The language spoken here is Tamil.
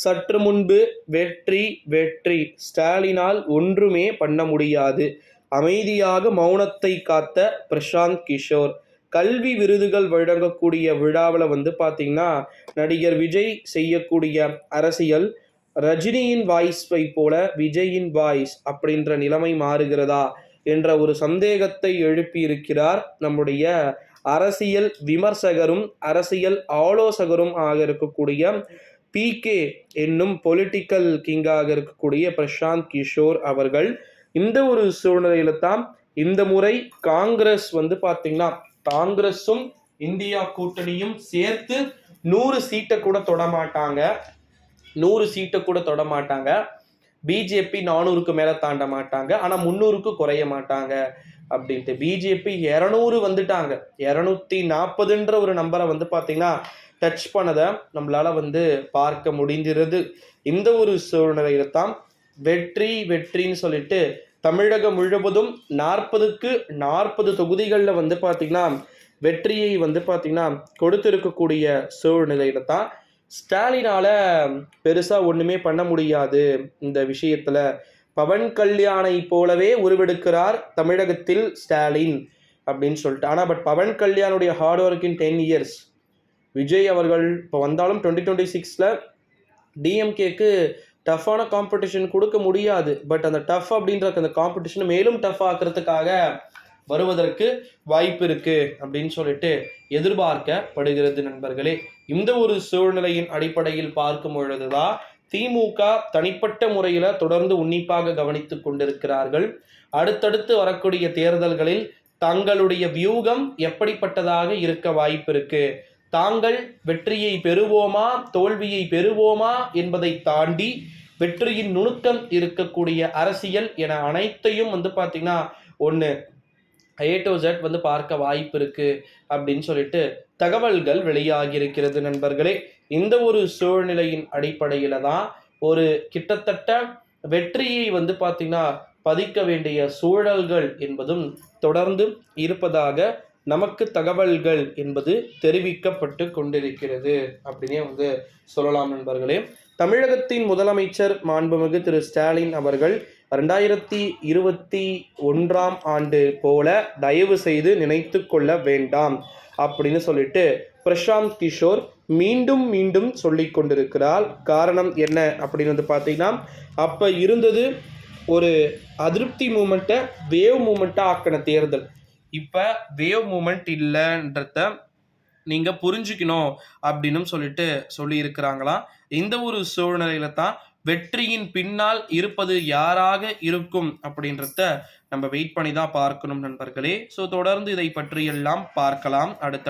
சற்று முன்பு வெற்றி வெற்றி ஸ்டாலினால் ஒன்றுமே பண்ண முடியாது, அமைதியாக மௌனத்தை காத்த பிரசாந்த் கிஷோர். கல்வி விருதுகள் வழங்கக்கூடிய விழாவில் பார்த்தீங்கன்னா நடிகர் விஜய் செய்யக்கூடிய அரசியல் ரஜினியின் வாய்ஸை போல விஜயின் வாய்ஸ் அப்படின்ற நிலைமை மாறுகிறதா என்ற ஒரு சந்தேகத்தை எழுப்பியிருக்கிறார் நம்முடைய அரசியல் விமர்சகரும் அரசியல் ஆலோசகரும் ஆக இருக்கக்கூடிய பிகே என்னும் பொலிட்டிக்கல் கிங்காக இருக்கக்கூடிய பிரசாந்த் கிஷோர் அவர்கள். இந்த ஒரு சூழ்நிலையில தான் இந்த முறை காங்கிரஸ் பார்த்தீங்கன்னா காங்கிரஸும் இந்தியா கூட்டணியும் சேர்த்து 100 சீட்டை கூட தொடமாட்டாங்க, 100 சீட்டை கூட தொடமாட்டாங்க. பிஜேபி 400க்கு மேல தாண்ட மாட்டாங்க, ஆனா 300க்கு குறைய மாட்டாங்க அப்படின்ட்டு. பிஜேபி 200 வந்துட்டாங்க, 240ன்ற ஒரு நம்பரை பார்த்தீங்கன்னா டச் பண்ணதை நம்மளால பார்க்க முடிந்திருது. இந்த ஒரு சூழ்நிலையில தான் வெற்றி வெற்றின்னு சொல்லிட்டு தமிழகம் முழுவதும் 40க்கு 40 தொகுதிகளில் பார்த்தீங்கன்னா வெற்றியை பார்த்தீங்கன்னா கொடுத்திருக்கக்கூடிய சூழ்நிலையில தான் ஸ்டாலினால பெருசா ஒண்ணுமே பண்ண முடியாது. இந்த விஷயத்துல பவன் கல்யாணை போலவே உருவெடுக்கிறார் தமிழகத்தில் ஸ்டாலின் அப்படின்னு சொல்லிட்டு. ஆனா பவன் கல்யாணுடைய hard work in 10 years. Vijay அவர்கள் இப்போ வந்தாலும் 2026ல டிஎம்கேக்கு டஃப்பான காம்படிஷன் கொடுக்க முடியாது. பட் அந்த டஃப் அப்படின்ற அந்த காம்படிஷனை மேலும் டஃப் ஆக்கிறதுக்காக வருவதற்கு வாய்ப்பு இருக்கு அப்படின்னு சொல்லிட்டு எதிர்பார்க்கப்படுகிறது நண்பர்களே. இந்த ஒரு சூழ்நிலையின் அடிப்படையில் பார்க்கும் பொழுதுதான் திமுக தனிப்பட்ட முறையில தொடர்ந்து உன்னிப்பாக கவனித்துக் கொண்டிருக்கிறார்கள். அடுத்தடுத்து வரக்கூடிய தேர்தல்களில் தங்களுடைய வியூகம் எப்படிப்பட்டதாக இருக்க வாய்ப்பு இருக்கு, தாங்கள் வெற்றியை பெறுவோமா தோல்வியை பெறுவோமா என்பதை தாண்டி வெற்றியின் நுணுக்கம் இருக்கக்கூடிய அரசியல் என அனைத்தையும் பார்த்தீங்கன்னா ஒன்று A to Z பார்க்க வாய்ப்பு இருக்கு அப்படின்னு சொல்லிட்டு தகவல்கள் வெளியாகி இருக்கிறது நண்பர்களே. இந்த ஒரு சூழ்நிலையின் அடிப்படையில தான் ஒரு கிட்டத்தட்ட வெற்றியை பார்த்தீங்கன்னா பதிக்க வேண்டிய சூழல்கள் என்பதும் தொடர்ந்து இருப்பதாக நமக்கு தகவல்கள் என்பது தெரிவிக்கப்பட்டு கொண்டிருக்கிறது அப்படின்னே சொல்லலாம் நண்பர்களே. தமிழகத்தின் முதலமைச்சர் மாண்புமிகு திரு ஸ்டாலின் அவர்கள் 2021ஆம் ஆண்டு போல தயவு செய்து நினைத்து கொள்ள வேண்டாம் அப்படின்னு சொல்லிட்டு பிரசாந்த் கிஷோர் மீண்டும் மீண்டும் சொல்லி கொண்டிருக்கிறார். காரணம் என்ன அப்படின்னு பார்த்தீங்கன்னா அப்போ இருந்தது ஒரு அதிருப்தி மூமெண்ட்டை வேவ் மூமெண்ட்டாக ஆக்கின தேர்தல். இப்போ வேவ் மூமெண்ட் இல்லைன்றத நீங்கள் புரிஞ்சுக்கணும் அப்படின்னு சொல்லிட்டு சொல்லியிருக்கிறாங்களாம். இந்த ஒரு சூழ்நிலையில தான் வெற்றியின் பின்னால் இருப்பது யாராக இருக்கும் அப்படின்றத நம்ம வெயிட் பண்ணி தான் பார்க்கணும் நண்பர்களே. ஸோ தொடர்ந்து இதை பற்றியெல்லாம் பார்க்கலாம் அடுத்த